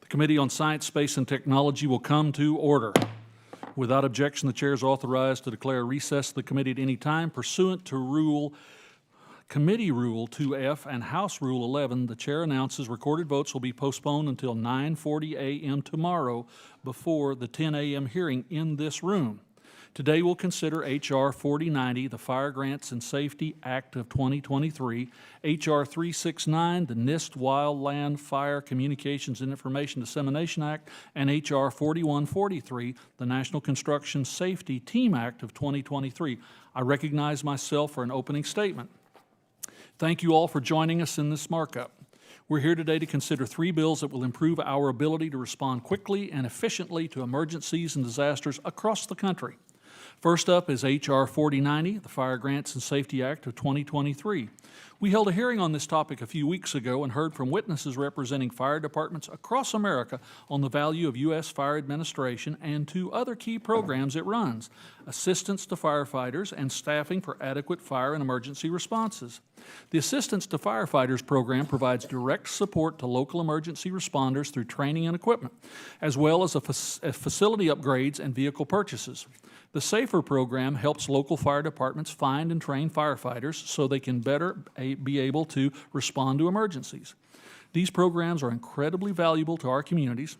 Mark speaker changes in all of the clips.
Speaker 1: The Committee on Science, Space, and Technology will come to order. Without objection, the chair is authorized to declare recess of the committee at any time pursuant to Committee Rule 2F and House Rule 11. The chair announces recorded votes will be postponed until 9:40 a.m. tomorrow before the 10 a.m. hearing in this room. Today we'll consider H.R. 4090, the Fire Grants and Safety Act of 2023, H.R. 369, the NIST Wildland Fire Communications and Information Dissemination Act, and H.R. 4143, the National Construction Safety Team Act of 2023. I recognize myself for an opening statement. Thank you all for joining us in this markup. We're here today to consider 3 bills that will improve our ability to respond quickly and efficiently to emergencies and disasters across the country. First up is H.R. 4090, the Fire Grants and Safety Act of 2023. We held a hearing on this topic a few weeks ago and heard from witnesses representing fire departments across America on the value of U.S. Fire Administration and 2 other key programs it runs: assistance to firefighters and staffing for adequate fire and emergency responses. The Assistance to Firefighters program provides direct support to local emergency responders through training and equipment, as well as facility upgrades and vehicle purchases. The SAFER program helps local fire departments find and train firefighters so they can better be able to respond to emergencies. These programs are incredibly valuable to our communities.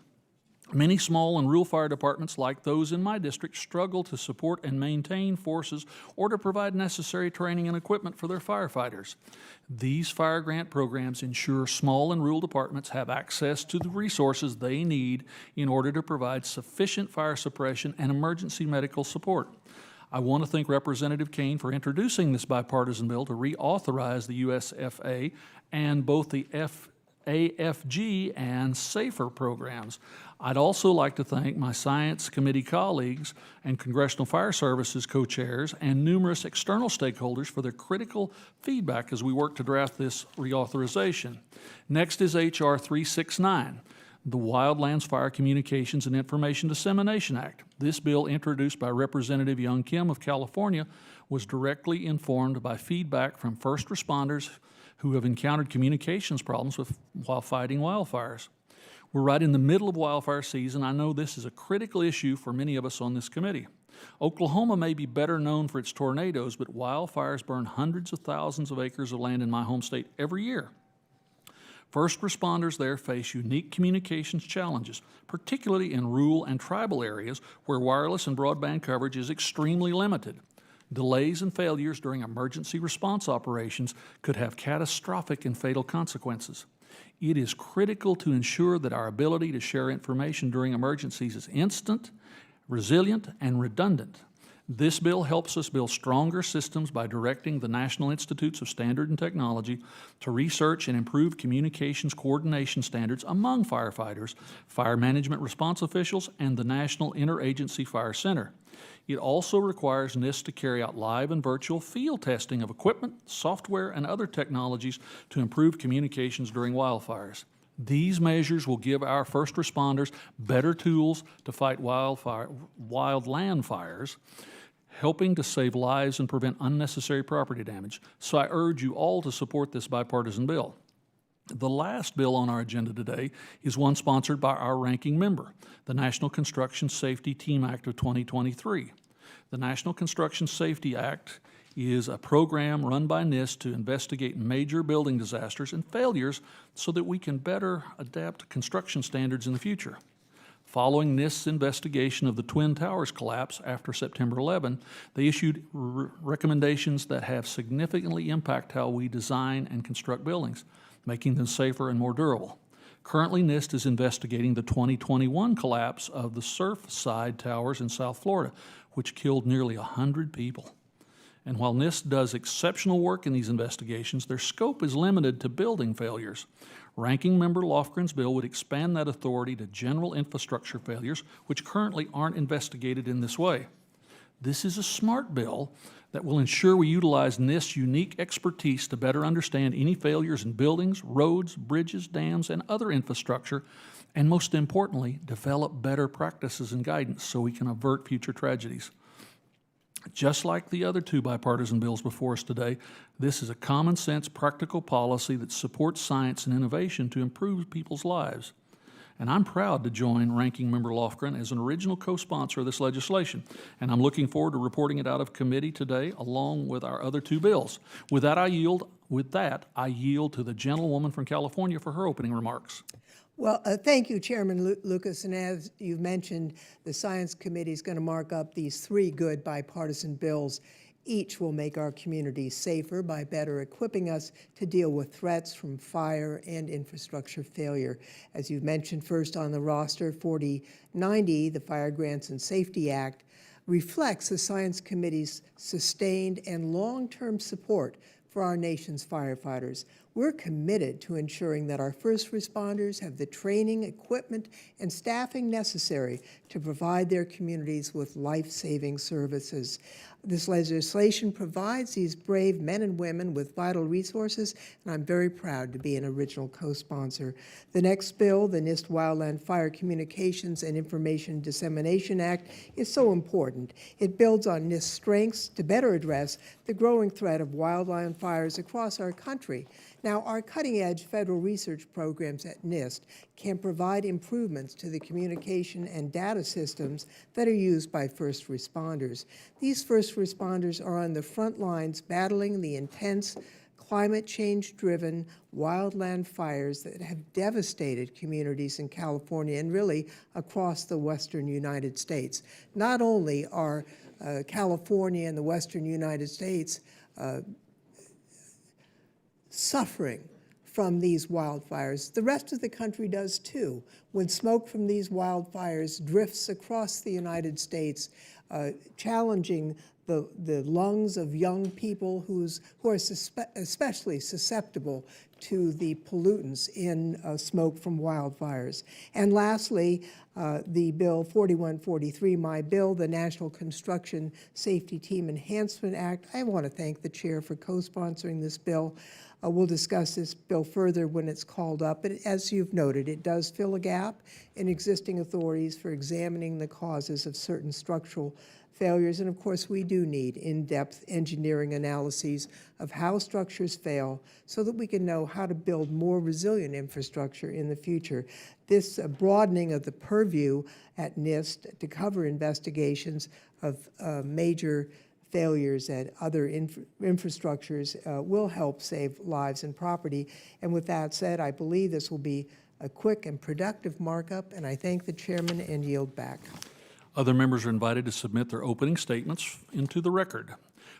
Speaker 1: Many small and rural fire departments, like those in my district, struggle to support and maintain forces or to provide necessary training and equipment for their firefighters. These fire grant programs ensure small and rural departments have access to the resources they need in order to provide sufficient fire suppression and emergency medical support. I want to thank Representative Kane for introducing this bipartisan bill to reauthorize the USFA and both the AFG and SAFER programs. I'd also like to thank my Science Committee colleagues and Congressional Fire Services co-chairs and numerous external stakeholders for their critical feedback as we work to draft this reauthorization. Next is H.R. 369, the Wildlands Fire Communications and Information Dissemination Act. This bill, introduced by Representative Young Kim of California, was directly informed by feedback from first responders who have encountered communications problems while fighting wildfires. We're right in the middle of wildfire season. I know this is a critical issue for many of us on this committee. Oklahoma may be better known for its tornadoes, but wildfires burn hundreds of thousands of acres of land in my home state every year. First responders there face unique communications challenges, particularly in rural and tribal areas where wireless and broadband coverage is extremely limited. Delays and failures during emergency response operations could have catastrophic and fatal consequences. It is critical to ensure that our ability to share information during emergencies is instant, resilient, and redundant. This bill helps us build stronger systems by directing the National Institutes of Standard and Technology to research and improve communications coordination standards among firefighters, fire management response officials, and the National Interagency Fire Center. It also requires NIST to carry out live and virtual field testing of equipment, software, and other technologies to improve communications during wildfires. These measures will give our first responders better tools to fight wildland fires, helping to save lives and prevent unnecessary property damage. So I urge you all to support this bipartisan bill. The last bill on our agenda today is one sponsored by our ranking member, the National Construction Safety Team Act of 2023. The National Construction Safety Act is a program run by NIST to investigate major building disasters and failures so that we can better adapt construction standards in the future. Following NIST's investigation of the Twin Towers collapse after September 11, they issued recommendations that have significantly impacted how we design and construct buildings, making them safer and more durable. Currently, NIST is investigating the 2021 collapse of the Surfside Towers in South Florida, which killed nearly 100 people. And while NIST does exceptional work in these investigations, their scope is limited to building failures. Ranking Member Lofgren's bill would expand that authority to general infrastructure failures, which currently aren't investigated in this way. This is a smart bill that will ensure we utilize NIST's unique expertise to better understand any failures in buildings, roads, bridges, dams, and other infrastructure, and most importantly, develop better practices and guidance so we can avert future tragedies. Just like the other 2 bipartisan bills before us today, this is a common sense, practical policy that supports science and innovation to improve people's lives. and I'm proud to join Ranking Member Lofgren as an original co-sponsor of this legislation, and I'm looking forward to reporting it out of committee today along with our other two bills. With that, I yield to the gentlewoman from California for her opening remarks.
Speaker 2: Well, thank you, Chairman Lucas. And as you've mentioned, the Science Committee is going to mark up these three good bipartisan bills. Each will make our communities safer by better equipping us to deal with threats from fire and infrastructure failure. As you've mentioned, first on the roster, 4090, the Fire Grants and Safety Act, reflects the Science Committee's sustained and long-term support for our nation's firefighters. We're committed to ensuring that our first responders have the training, equipment, and staffing necessary to provide their communities with life-saving services. This legislation provides these brave men and women with vital resources, and I'm very proud to be an original co-sponsor. The next bill, the NIST Wildland Fire Communications and Information Dissemination Act, is so important. It builds on NIST's strengths to better address the growing threat of wildland fires across our country. Now, our cutting-edge federal research programs at NIST can provide improvements to the communication and data systems that are used by first responders. These first responders are on the front lines battling the intense climate change-driven wildland fires that have devastated communities in California and really across the western United States. Not only are California and the western United States suffering from these wildfires, the rest of the country does too. When smoke from these wildfires drifts across the United States, challenging the lungs of young people who are especially susceptible to the pollutants in smoke from wildfires. And lastly, the bill 4143, my bill, the National Construction Safety Team Enhancement Act. I want to thank the chair for co-sponsoring this bill. We'll discuss this bill further when it's called up, but as you've noted, it does fill a gap in existing authorities for examining the causes of certain structural failures. And of course, we do need in-depth engineering analyses of how structures fail so that we can know how to build more resilient infrastructure in the future. This broadening of the purview at NIST to cover investigations of major failures at other infrastructures will help save lives and property. And with that said, I believe this will be a quick and productive markup, and I thank the chairman and yield back.
Speaker 1: Other members are invited to submit their opening statements into the record.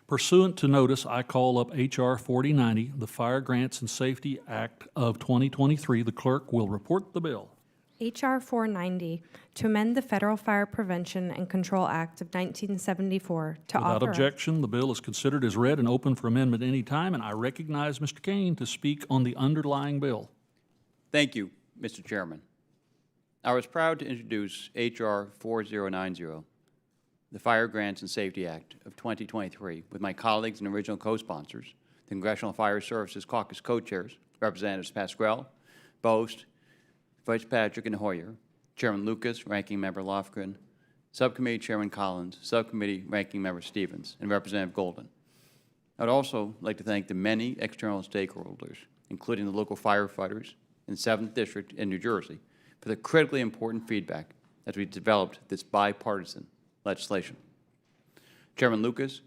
Speaker 1: Pursuant to notice, I call up H.R. 4090, the Fire Grants and Safety Act of 2023. The clerk will report the bill.
Speaker 3: H.R. 490, to amend the Federal Fire Prevention and Control Act of 1974 to
Speaker 1: Without
Speaker 3: authorize...
Speaker 1: objection, the bill is considered as read and open for amendment any time, and I recognize Mr. Kane to speak on the underlying bill.
Speaker 4: Thank you, Mr. Chairman. I was proud to introduce H.R. 4090, the Fire Grants and Safety Act of 2023, with my colleagues and original co-sponsors, the Congressional Fire Services Caucus co-chairs, Representatives Pasquale, Bost, Vice Patrick, and Hoyer, Chairman Lucas, Ranking Member Lofgren, Subcommittee Chairman Collins, Subcommittee Ranking Member Stevens, and Representative Golden. I would also like to thank the many external stakeholders, including the local firefighters in the 7th District in New Jersey, for the critically important feedback as we developed this bipartisan legislation. Chairman Lucas,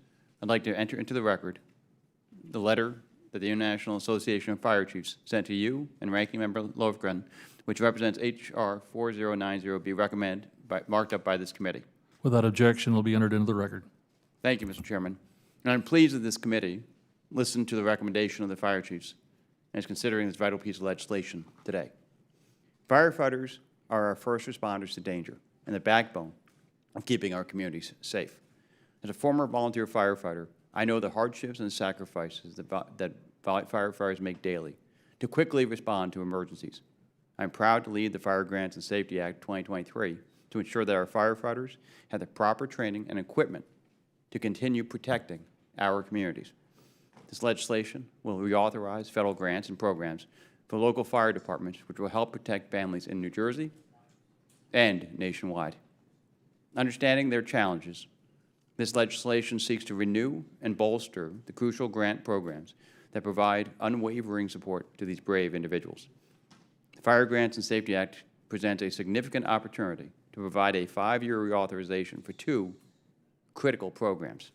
Speaker 4: I'd like to enter into the record the letter that the International Association of Fire Chiefs sent to you and Ranking Member Lofgren, which represents H.R. 4090, be marked up by this committee.
Speaker 1: Without objection, it will be entered into the record.
Speaker 4: Thank you, Mr. Chairman. And I'm pleased that this committee listened to the recommendation of the fire chiefs and is considering this vital piece of legislation today. Firefighters are our first responders to danger and the backbone of keeping our communities safe. As a former volunteer firefighter, I know the hardships and sacrifices that firefighters make daily to quickly respond to emergencies. I'm proud to lead the Fire Grants and Safety Act 2023 to ensure that our firefighters have the proper training and equipment to continue protecting our communities. This legislation will reauthorize federal grants and programs for local fire departments, which will help protect families in New Jersey and nationwide. Understanding their challenges, this legislation seeks to renew and bolster the crucial grant programs that provide unwavering support to these brave individuals. The Fire Grants and Safety Act presents a significant opportunity to provide a 5-year reauthorization for 2 critical programs: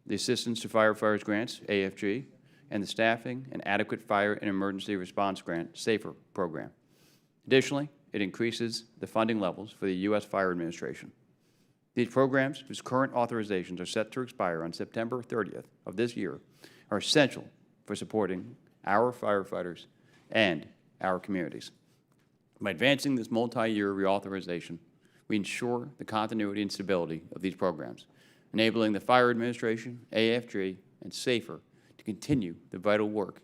Speaker 4: the Assistance to Firefighters Grants, AFG, and the Staffing and Adequate Fire and Emergency Response Grant, SAFER program. Additionally, it increases the funding levels for the U.S. Fire Administration. These programs, whose current authorizations are set to expire on September 30th of this year, are essential for supporting our firefighters and our communities. By advancing this multi-year reauthorization, we ensure the continuity and stability of these programs, enabling the Fire Administration, AFG, and SAFER to continue the vital work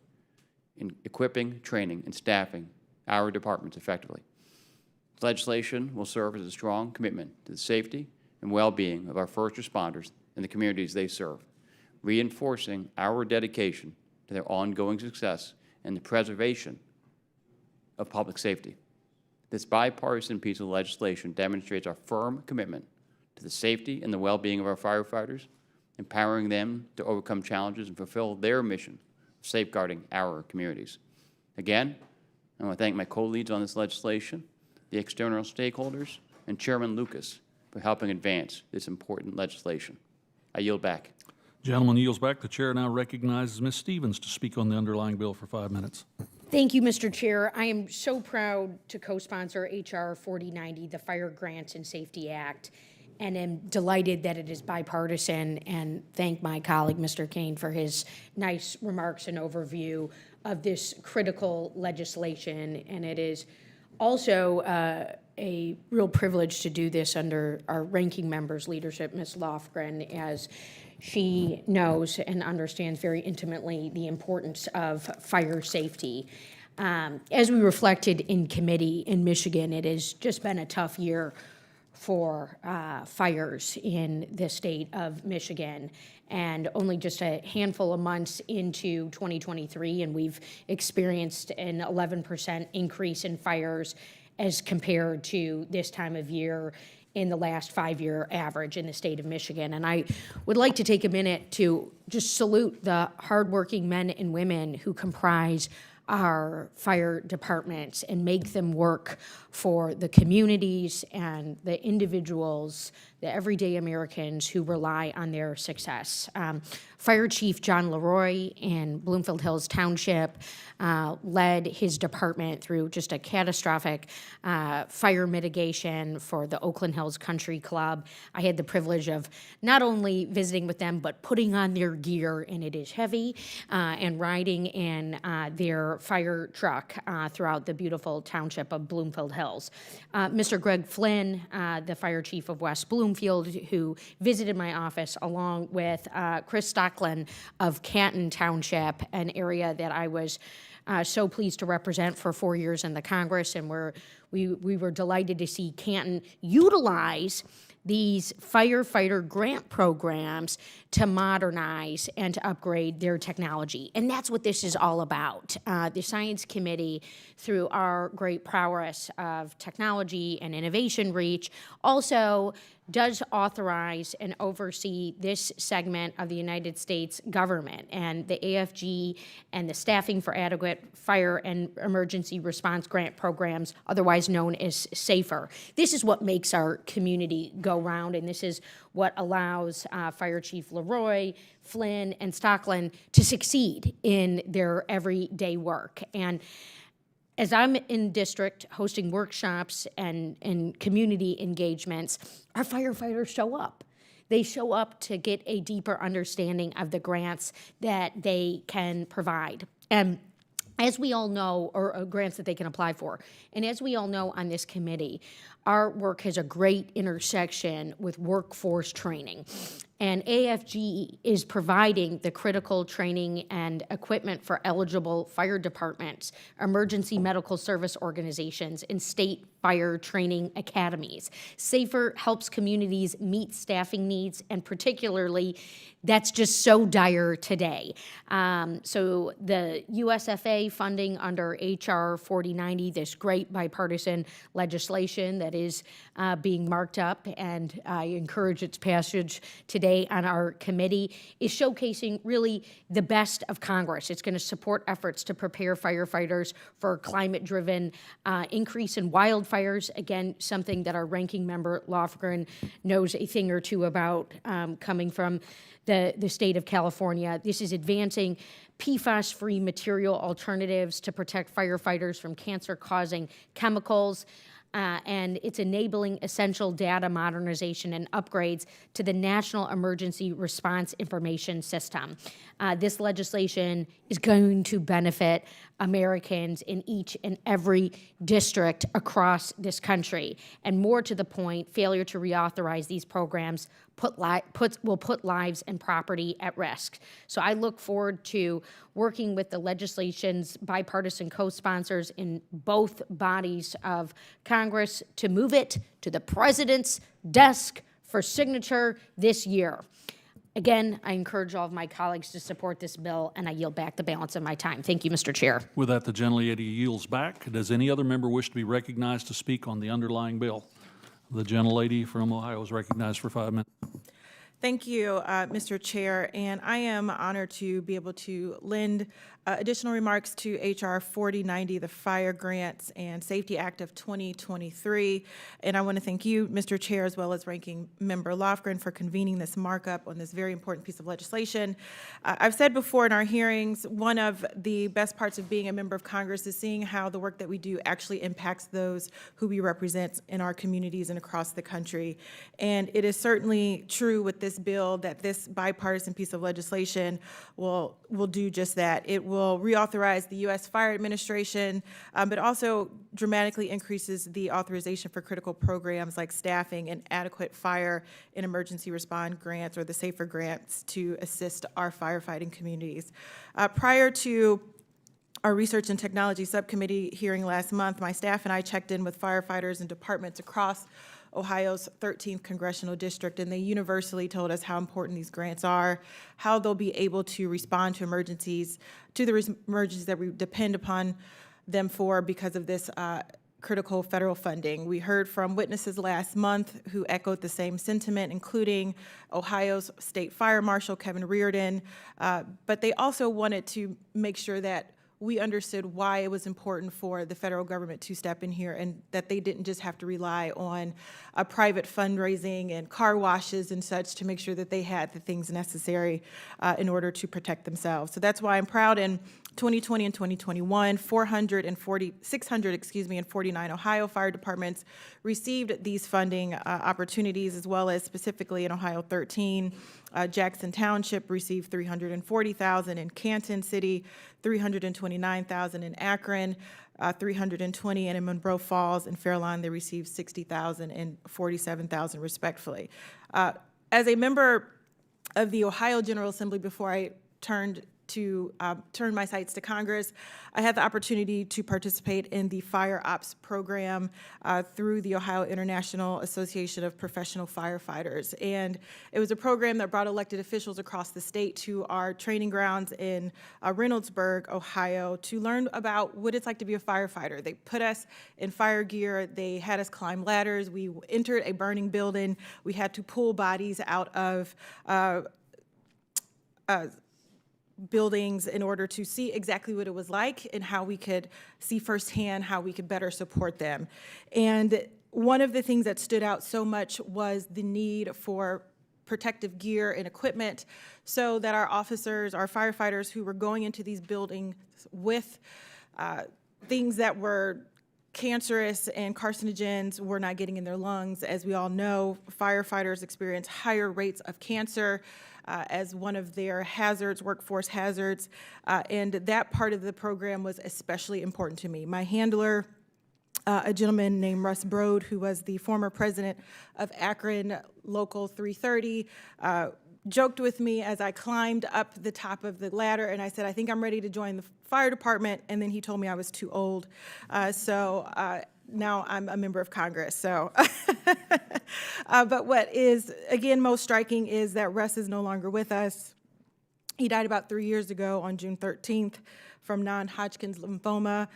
Speaker 4: in equipping, training, and staffing our departments effectively. This legislation will serve as a strong commitment to the safety and well-being of our first responders and the communities they serve, reinforcing our dedication to their ongoing success and the preservation of public safety. This bipartisan piece of legislation demonstrates our firm commitment to the safety and the well-being of our firefighters, empowering them to overcome challenges and fulfill their mission of safeguarding our communities. Again, I want to thank my co-leads on this legislation, the external stakeholders, and Chairman Lucas for helping advance this important legislation. I yield back.
Speaker 1: Gentleman yields back. The chair now recognizes Ms. Stevens to speak on the underlying bill for 5 minutes.
Speaker 5: Thank you, Mr. Chair. I am so proud to co-sponsor H.R. 4090, the Fire Grants and Safety Act, and am delighted that it is bipartisan, and thank my colleague, Mr. Kane, for his nice remarks and overview of this critical legislation. And it is also a real privilege to do this under our ranking member's leadership, Ms. Lofgren, as she knows and understands very intimately the importance of fire safety. As we reflected in committee in Michigan, it has just been a tough year for fires in the state of Michigan. And only just a handful of months into 2023, and we've experienced an 11% increase in fires as compared to this time of year in the last 5-year average in the state of Michigan. And I would like to take a minute to just salute the hardworking men and women who comprise our fire departments and make them work for the communities and the individuals, the everyday Americans who rely on their success. Fire Chief John Leroy in Bloomfield Hills Township led his department through just a catastrophic fire mitigation for the Oakland Hills Country Club. I had the privilege of not only visiting with them, but putting on their gear, and it is heavy, and riding in their fire truck throughout the beautiful township of Bloomfield Hills. Mr. Greg Flynn, the fire chief of West Bloomfield, who visited my office, along with Chris Stockland of Canton Township, an area that I was so pleased to represent for 4 years in the Congress, and we were delighted to see Canton utilize these firefighter grant programs to modernize and to upgrade their technology. And that's what this is all about. The Science Committee, through our great prowess of technology and innovation reach, also does authorize and oversee this segment of the United States government, and the AFG and the Staffing for Adequate Fire and Emergency Response Grant programs, otherwise known as SAFER. This is what makes our community go round, and this is what allows Fire Chief Leroy, Flynn, and Stockland to succeed in their everyday work. And as I'm in district hosting workshops and community engagements, our firefighters show up. They show up to get a deeper understanding of the grants that they can provide. And as we all know, or grants that they can apply for, and as we all know on this committee, our work has a great intersection with workforce training. And AFG is providing the critical training and equipment for eligible fire departments, emergency medical service organizations, and state fire training academies. SAFER helps communities meet staffing needs, and particularly, that's just so dire today. So the USFA funding under H.R. 4090, this great bipartisan legislation that is being marked up, and I encourage its passage today, today on our committee is showcasing really the best of Congress. It's going to support efforts to prepare firefighters for climate-driven increase in wildfires. Again, something that our ranking member Lofgren knows a thing or two about, coming from the state of California. This is advancing PFAS-free material alternatives to protect firefighters from cancer-causing chemicals. And it's enabling essential data modernization and upgrades to the National Emergency Response Information System. This legislation is going to benefit Americans in each and every district across this country. And more to the point, failure to reauthorize these programs will put lives and property at risk. So I look forward to working with the legislation's bipartisan co-sponsors in both bodies of Congress to move it to the president's desk for signature this year. Again, I encourage all of my colleagues to support this bill, and I yield back the balance of my time. Thank you, Mr. Chair.
Speaker 1: With that, the gentlelady yields back. Does any other member wish to be recognized to speak on the underlying bill? The gentlelady from Ohio is recognized for 5 minutes.
Speaker 6: Thank you, Mr. Chair, and I am honored to be able to lend additional remarks to H.R. 4090, the Fire Grants and Safety Act of 2023. And I want to thank you, Mr. Chair, as well as Ranking Member Lofgren, for convening this markup on this very important piece of legislation. I've said before in our hearings, one of the best parts of being a member of Congress is seeing how the work that we do actually impacts those who we represent in our communities and across the country. And it is certainly true with this bill that this bipartisan piece of legislation will do just that. It will reauthorize the U.S. Fire Administration, but also dramatically increases the authorization for critical programs like staffing and adequate fire and emergency response grants, or the SAFER grants, to assist our firefighting communities. Prior to our Research and Technology Subcommittee hearing last month, my staff and I checked in with firefighters and departments across Ohio's 13th Congressional District, and they universally told us how important these grants are, how they'll be able to respond to emergencies, that we depend upon them for because of this critical federal funding. We heard from witnesses last month who echoed the same sentiment, including Ohio's State Fire Marshal, Kevin Reardon, but they also wanted to make sure that we understood why it was important for the federal government to step in here, and that they didn't just have to rely on private fundraising and car washes and such to make sure that they had the things necessary in order to protect themselves. So that's why I'm proud in 2020 and 2021, 649 Ohio fire departments received these funding opportunities, as well as specifically in Ohio 13. Jackson Township received $340,000, in Canton City, $329,000, in Akron, $320,000, and in Monroe Falls and Fairlawn, they received $60,000 and $47,000 respectively. As a member of the Ohio General Assembly, before I turned my sights to Congress, I had the opportunity to participate in the Fire Ops program through the Ohio International Association of Professional Firefighters. And it was a program that brought elected officials across the state to our training grounds in Reynoldsburg, Ohio, to learn about what it's like to be a firefighter. They put us in fire gear. They had us climb ladders. We entered a burning building. We had to pull bodies out of buildings in order to see exactly what it was like and how we could see firsthand how we could better support them. And one of the things that stood out so much was the need for protective gear and equipment so that our officers, our firefighters who were going into these buildings with things that were cancerous and carcinogens were not getting in their lungs. As we all know, firefighters experience higher rates of cancer as one of their hazards, workforce hazards, and that part of the program was especially important to me. My handler, a gentleman named Russ Brode, who was the former president of Akron Local 330, joked with me as I climbed up the top of the ladder, and I said, I think I'm ready to join the fire department, and then he told me I was too old. Now I'm a member of Congress, so. But what is, again, most striking is that Russ is no longer with us. He died about 3 years ago on June 13th from non-Hodgkin's lymphoma,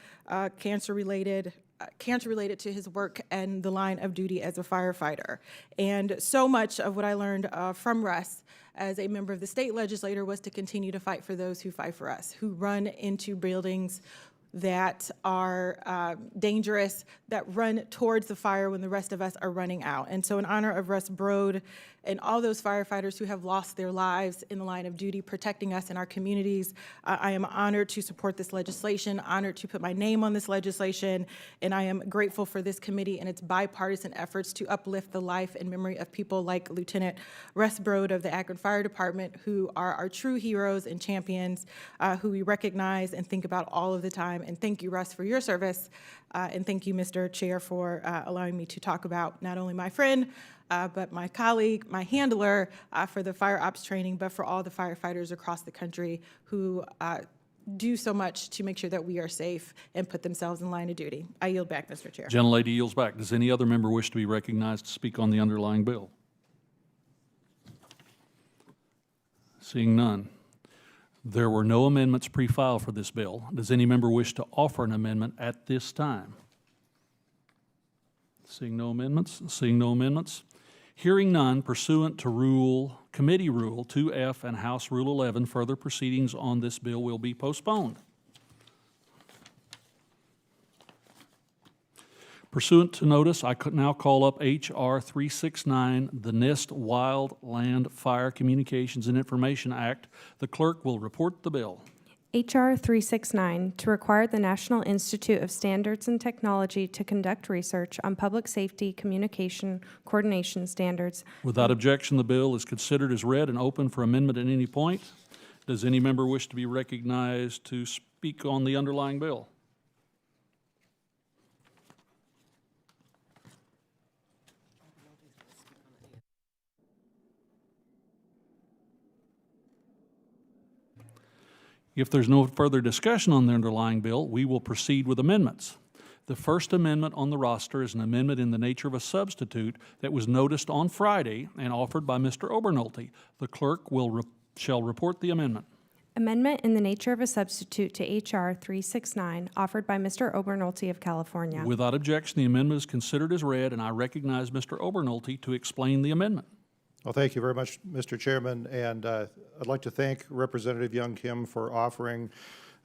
Speaker 6: cancer-related cancer related to his work and the line of duty as a firefighter. And so much of what I learned from Russ as a member of the state legislature was to continue to fight for those who fight for us, who run into buildings that are dangerous, that run towards the fire when the rest of us are running out. And so in honor of Russ Brode and all those firefighters who have lost their lives in the line of duty protecting us in our communities, I am honored to support this legislation, honored to put my name on this legislation, and I am grateful for this committee and its bipartisan efforts to uplift the life and memory of people like Lieutenant Russ Brode of the Akron Fire Department, who are our true heroes and champions, who we recognize and think about all of the time. And thank you, Russ, for your service, and thank you, Mr. Chair, for allowing me to talk about not only my friend, but my colleague, my handler for the fire ops training, but for all the firefighters across the country who do so much to make sure that we are safe and put themselves in line of duty. I yield back, Mr. Chair.
Speaker 1: Gentlelady yields back. Does any other member wish to be recognized to speak on the underlying bill? Seeing none. There were no amendments pre-filed for this bill. Does any member wish to offer an amendment at this time? Seeing no amendments. Hearing none, pursuant to Committee Rule 2F and House Rule 11, further proceedings on this bill will be postponed. Pursuant to notice, I could now call up H.R. 369, the NIST Wildland Fire Communications and Information Act. The clerk will report the bill.
Speaker 3: H.R. 369, to require the National Institute of Standards and Technology to conduct research on public safety communication coordination standards.
Speaker 1: Without objection, the bill is considered as read and open for amendment at any point. Does any member wish to be recognized to speak on the underlying bill? If there's no further discussion on the underlying bill, we will proceed with amendments. The first amendment on the roster is an amendment in the nature of a substitute that was noticed on Friday and offered by Mr. Obernolte. The clerk shall report the amendment.
Speaker 3: Amendment in the nature of a substitute to H.R. 369, offered by Mr. Obernolte of California.
Speaker 1: Without objection, the amendment is considered as read, and I recognize Mr. Obernolte to explain the amendment.
Speaker 7: Well, thank you very much, Mr. Chairman, and I'd like to thank Representative Young Kim for offering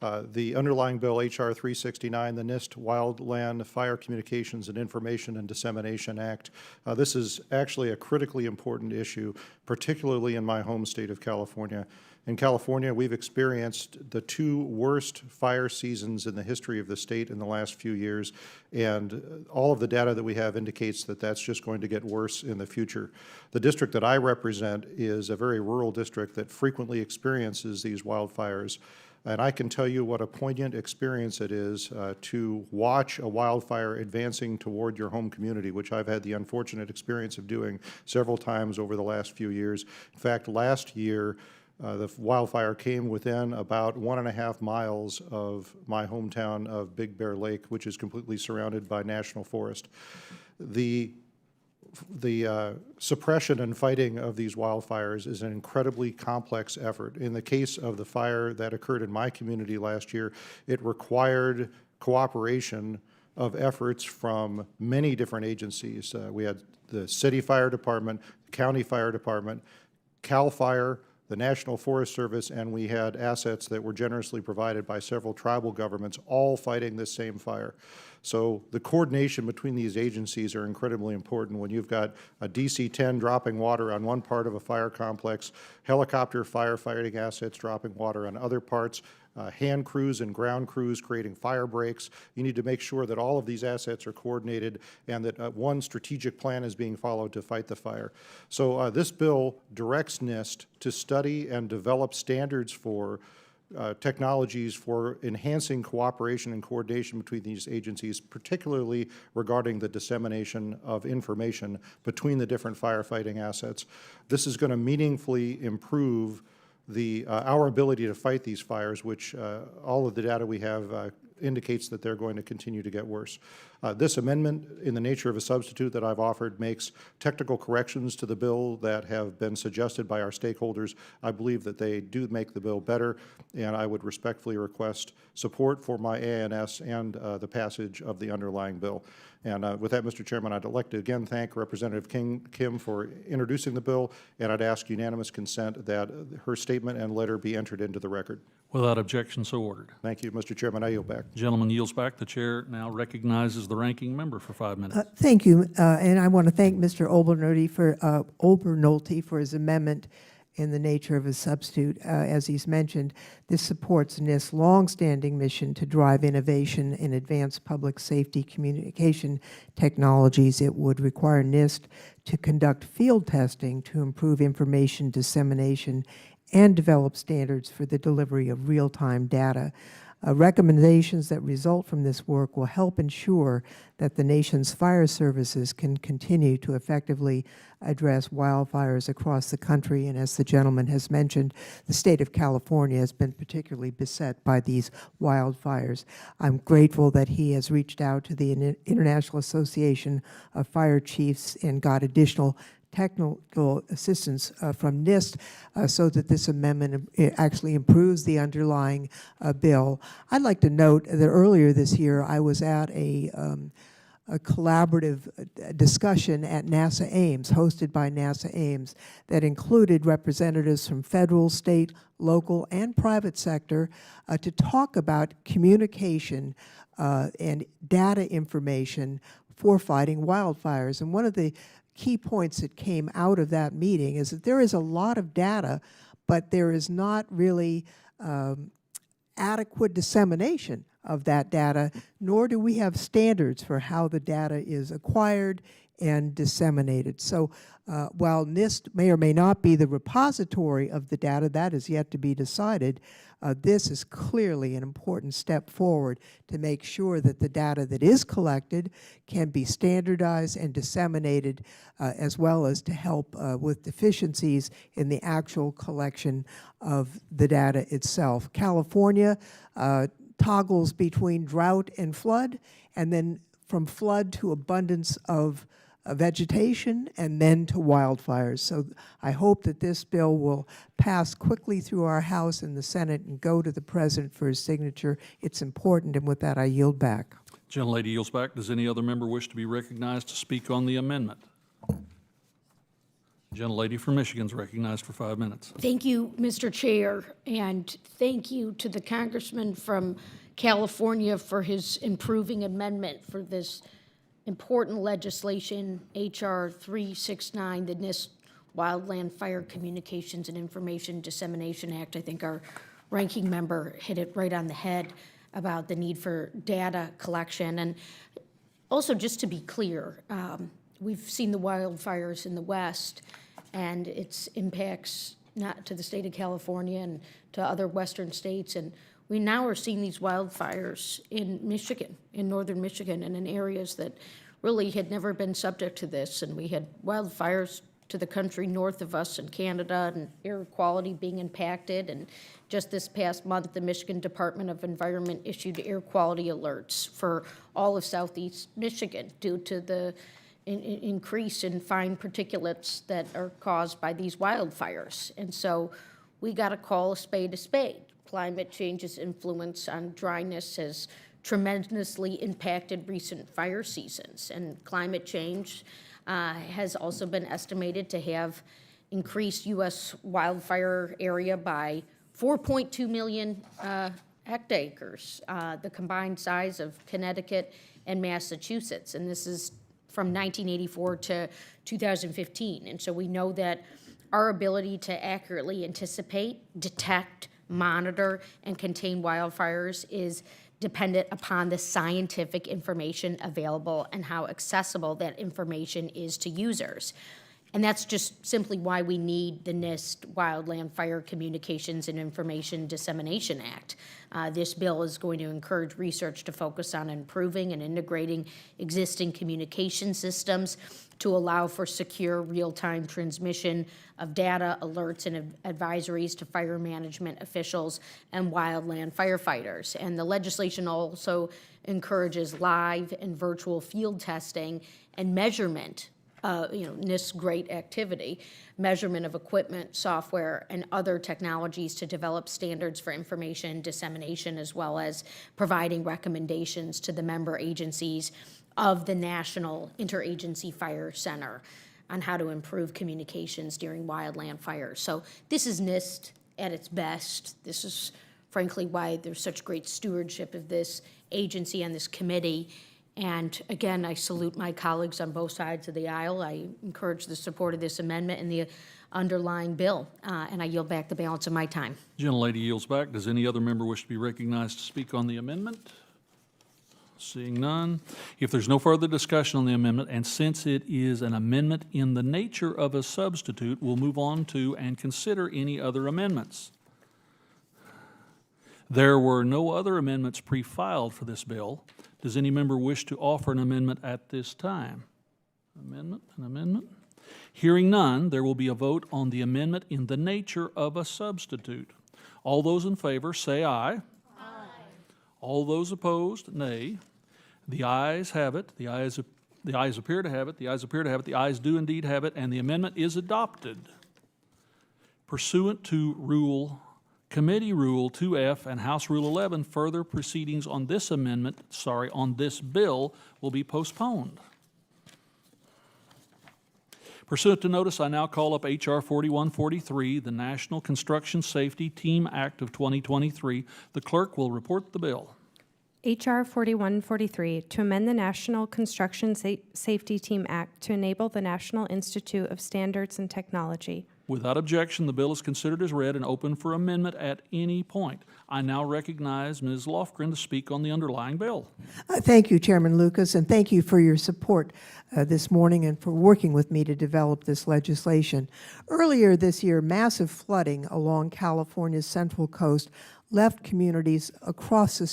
Speaker 7: the underlying bill, H.R. 369, the NIST Wildland Fire Communications and Information and Dissemination Act. This is actually a critically important issue, particularly in my home state of California. In California, we've experienced the two worst fire seasons in the history of the state in the last few years, and all of the data that we have indicates that that's just going to get worse in the future. The district that I represent is a very rural district that frequently experiences these wildfires, and I can tell you what a poignant experience it is to watch a wildfire advancing toward your home community, which I've had the unfortunate experience of doing several times over the last few years. In fact, last year, the wildfire came within about 1.5 miles of my hometown of Big Bear Lake, which is completely surrounded by national forest. The suppression and fighting of these wildfires is an incredibly complex effort. In the case of the fire that occurred in my community last year, it required cooperation of efforts from many different agencies. We had the city fire department, the county fire department, CAL FIRE, the National Forest Service, and we had assets that were generously provided by several tribal governments, all fighting this same fire. So the coordination between these agencies are incredibly important. When you've got a DC-10 dropping water on one part of a fire complex, helicopter firefighting assets dropping water on other parts, hand crews and ground crews creating fire breaks. You need to make sure that all of these assets are coordinated and that one strategic plan is being followed to fight the fire. So this bill directs NIST to study and develop standards for technologies for enhancing cooperation and coordination between these agencies, particularly regarding the dissemination of information between the different firefighting assets. This is going to meaningfully improve our ability to fight these fires, which all of the data we have indicates that they're going to continue to get worse. This amendment, in the nature of a substitute that I've offered, makes technical corrections to the bill that have been suggested by our stakeholders. I believe that they do make the bill better, and I would respectfully request support for my ANS and the passage of the underlying bill. And with that, Mr. Chairman, I'd like to again thank Representative Kim for introducing the bill, and I'd ask unanimous consent that her statement and letter be entered into the record.
Speaker 1: Without objection, so ordered.
Speaker 7: Thank you, Mr. Chairman. I yield back.
Speaker 1: Gentleman yields back. The chair now recognizes the ranking member for 5 minutes.
Speaker 2: Thank you, and I want to thank Mr. Obernolte for his amendment in the nature of a substitute. As he's mentioned, this supports NIST's longstanding mission to drive innovation in advanced public safety communication technologies. It would require NIST to conduct field testing to improve information dissemination and develop standards for the delivery of real-time data. Recommendations that result from this work will help ensure that the nation's fire services can continue to effectively address wildfires across the country. And as the gentleman has mentioned, the state of California has been particularly beset by these wildfires. I'm grateful that he has reached out to the International Association of Fire Chiefs and got additional technical assistance from NIST so that this amendment actually improves the underlying bill. I'd like to note that earlier this year I was at a collaborative discussion at NASA Ames, hosted by NASA Ames, that included representatives from federal, state, local, and private sector to talk about communication and data information for fighting wildfires. And one of the key points that came out of that meeting is that there is a lot of data, but there is not really adequate dissemination of that data, nor do we have standards for how the data is acquired and disseminated. So while NIST may or may not be the repository of the data, that is yet to be decided, this is clearly an important step forward to make sure that the data that is collected can be standardized and disseminated, as well as to help with deficiencies in the actual collection of the data itself. California toggles between drought and flood, and then from flood to abundance of vegetation, and then to wildfires. So I hope that this bill will pass quickly through our House and the Senate and go to the President for his signature. It's important, and with that, I yield back.
Speaker 1: Gentlelady yields back. Does any other member wish to be recognized to speak on the amendment? Gentlelady from Michigan is recognized for 5 minutes.
Speaker 5: Thank you, Mr. Chair, and thank you to the congressman from California for his improving amendment for this important legislation, H.R. 369, the NIST Wildland Fire Communications and Information Dissemination Act. I think our ranking member hit it right on the head about the need for data collection. And also, just to be clear, we've seen the wildfires in the West and its impacts not to the state of California and to other western states. And we now are seeing these wildfires in Michigan, in northern Michigan, and in areas that really had never been subject to this. And we had wildfires to the country north of us in Canada, and air quality being impacted. And just this past month, the Michigan Department of Environment issued air quality alerts for all of southeast Michigan due to the increase in fine particulates that are caused by these wildfires. And so we got to call a spade a spade. Climate change's influence on dryness has tremendously impacted recent fire seasons, and climate change has also been estimated to have increased U.S. wildfire area by 4.2 million hectares, the combined size of Connecticut and Massachusetts, and this is from 1984 to 2015. And so we know that our ability to accurately anticipate, detect, monitor, and contain wildfires is dependent upon the scientific information available and how accessible that information is to users. And that's just simply why we need the NIST Wildland Fire Communications and Information Dissemination Act. This bill is going to encourage research to focus on improving and integrating existing communication systems to allow for secure real-time transmission of data, alerts, and advisories to fire management officials and wildland firefighters. And the legislation also encourages live and virtual field testing and measurement, NIST's great activity, measurement of equipment, software, and other technologies to develop standards for information dissemination, as well as providing recommendations to the member agencies of the National Interagency Fire Center on how to improve communications during wildland fires. So this is NIST at its best. This is frankly why there's such great stewardship of this agency and this committee. And again, I salute my colleagues on both sides of the aisle. I encourage the support of this amendment and the underlying bill, and I yield back the balance of my time.
Speaker 1: Gentlelady yields back. Does any other member wish to be recognized to speak on the amendment? Seeing none. If there's no further discussion on the amendment, and since it is an amendment in the nature of a substitute, we'll move on to and consider any other amendments. There were no other amendments pre-filed for this bill. Does any member wish to offer an amendment at this time? An amendment? Hearing none, there will be a vote on the amendment in the nature of a substitute. All those in favor say aye. All those opposed, nay. The ayes have it. The ayes appear to have it. The ayes appear to have it. The ayes do indeed have it, and the amendment is adopted. Pursuant to Committee Rule 2F and House Rule 11, further proceedings on this on this bill will be postponed. Pursuant to notice, I now call up H.R. 4143, the National Construction Safety Team Act of 2023. The clerk will report the bill.
Speaker 3: H.R. 4143, to amend the National Construction Safety Team Act to enable the National Institute of Standards and Technology.
Speaker 1: Without objection, the bill is considered as read and open for amendment at any point. I now recognize Ms. Lofgren to speak on the underlying bill.
Speaker 2: Thank you, Chairman Lucas, and thank you for your support this morning and for working with me to develop this legislation. Earlier this year, massive flooding along California's central coast left communities across the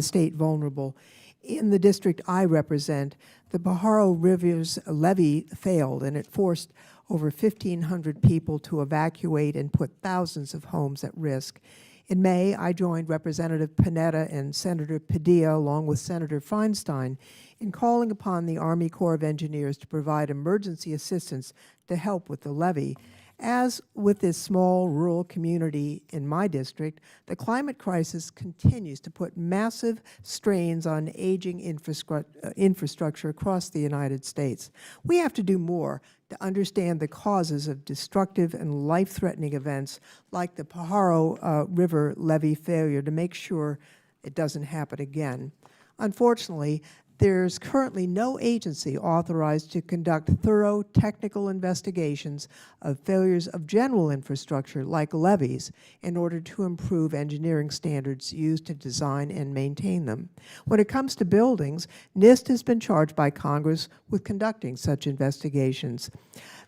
Speaker 2: state vulnerable. In the district I represent, the Pajaro River's levee failed, and it forced over 1,500 people to evacuate and put thousands of homes at risk. In May, I joined Representative Panetta and Senator Padilla, along with Senator Feinstein, in calling upon the Army Corps of Engineers to provide emergency assistance to help with the levee. As with this small rural community in my district, the climate crisis continues to put massive strains on aging infrastructure across the United States. We have to do more to understand the causes of destructive and life-threatening events like the Pajaro River levee failure to make sure it doesn't happen again. Unfortunately, there's currently no agency authorized to conduct thorough technical investigations of failures of general infrastructure like levees in order to improve engineering standards used to design and maintain them. When it comes to buildings, NIST has been charged by Congress with conducting such investigations.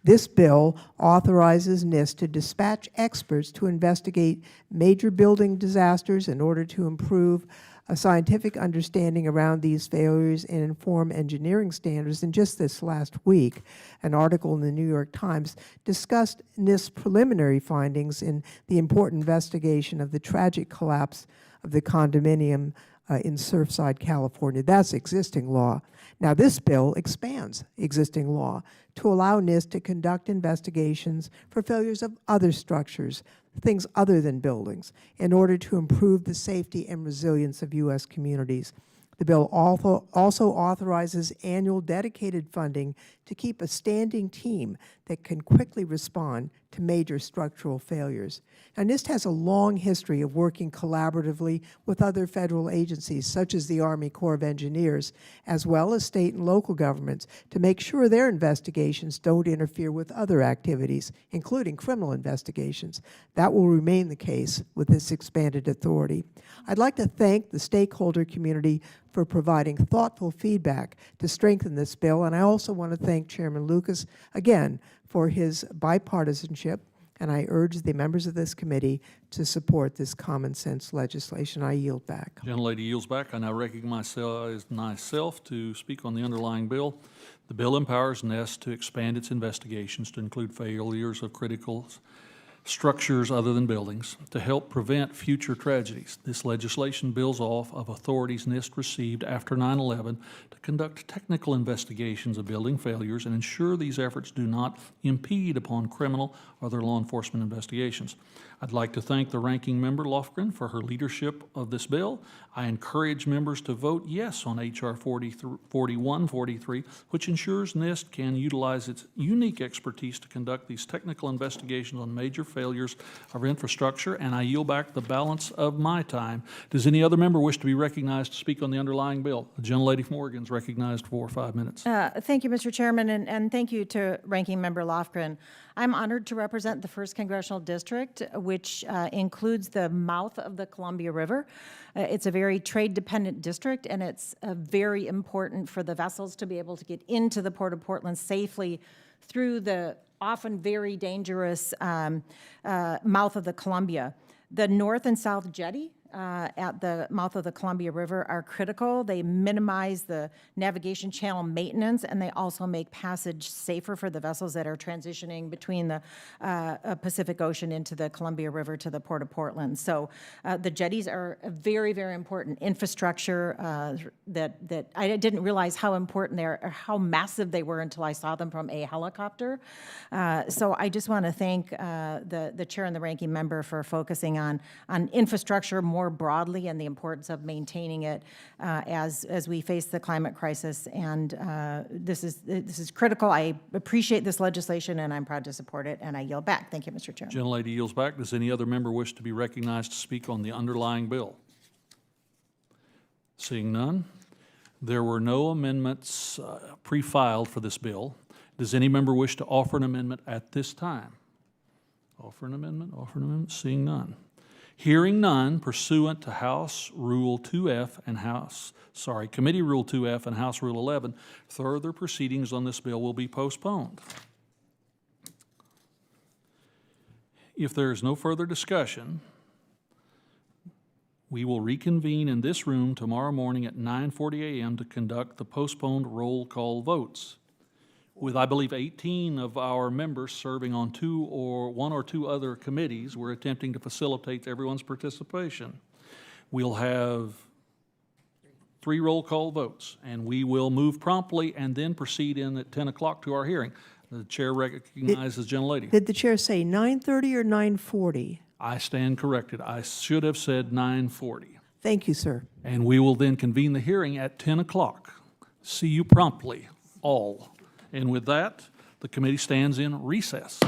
Speaker 2: This bill authorizes NIST to dispatch experts to investigate major building disasters in order to improve a scientific understanding around these failures and inform engineering standards. And just this last week, an article in the New York Times discussed NIST's preliminary findings in the important investigation of the tragic collapse of the condominium in Surfside, California. That's existing law. Now, this bill expands existing law to allow NIST to conduct investigations for failures of other structures, things other than buildings, in order to improve the safety and resilience of U.S. communities. The bill also authorizes annual dedicated funding to keep a standing team that can quickly respond to major structural failures. Now, NIST has a long history of working collaboratively with other federal agencies, such as the Army Corps of Engineers, as well as state and local governments, to make sure their investigations don't interfere with other activities, including criminal investigations. That will remain the case with this expanded authority. I'd like to thank the stakeholder community for providing thoughtful feedback to strengthen this bill. And I also want to thank Chairman Lucas again for his bipartisanship, and I urge the members of this committee to support this common sense legislation. I yield back.
Speaker 1: Gentlelady yields back. I now recognize myself to speak on the underlying bill. The bill empowers NIST to expand its investigations to include failures of critical structures other than buildings to help prevent future tragedies. This legislation builds off of authorities NIST received after 9/11 to conduct technical investigations of building failures and ensure these efforts do not impede upon criminal or other law enforcement investigations. I'd like to thank the ranking member, Lofgren, for her leadership of this bill. I encourage members to vote yes on H.R. 4143, which ensures NIST can utilize its unique expertise to conduct these technical investigations on major failures of infrastructure, and I yield back the balance of my time. Does any other member wish to be recognized to speak on the underlying bill? The gentlelady from Oregon is recognized for 5 minutes.
Speaker 8: Thank you, Mr. Chairman, and thank you to Ranking Member Lofgren. I'm honored to represent the 1st Congressional District, which includes the mouth of the Columbia River. It's a very trade-dependent district, and it's very important for the vessels to be able to get into the Port of Portland safely through the often very dangerous mouth of the Columbia. The north and south jetty at the mouth of the Columbia River are critical. They minimize the navigation channel maintenance, and they also make passage safer for the vessels that are transitioning between the Pacific Ocean into the Columbia River to the Port of Portland. So the jetties are a very, very important infrastructure that I didn't realize how important they are, or how massive they were until I saw them from a helicopter. So I just want to thank the chair and the ranking member for focusing on infrastructure more broadly and the importance of maintaining it as we face the climate crisis. And this is critical. I appreciate this legislation, and I'm proud to support it, and I yield back. Thank you, Mr. Chairman.
Speaker 1: Gentlelady yields back. Does any other member wish to be recognized to speak on the underlying bill? Seeing none, there were no amendments pre-filed for this bill. Does any member wish to offer an amendment at this time? Offer an amendment, seeing none. Hearing none, pursuant to House Rule 2F and Committee Rule 2F and House Rule 11, further proceedings on this bill will be postponed. If there is no further discussion, we will reconvene in this room tomorrow morning at 9:40 a.m. to conduct the postponed roll call votes. With, I believe, 18 of our members serving on one or two other committees, we're attempting to facilitate everyone's participation. We'll have 3 roll call votes, and we will move promptly and then proceed in at 10 o'clock to our hearing. The chair recognizes the gentlelady.
Speaker 2: Did the chair say 9:30 or 9:40?
Speaker 1: I stand corrected. I should have said 9:40.
Speaker 2: Thank you, sir.
Speaker 1: And we will then convene the hearing at 10 o'clock. See you promptly, all. And with that, the committee stands in recess.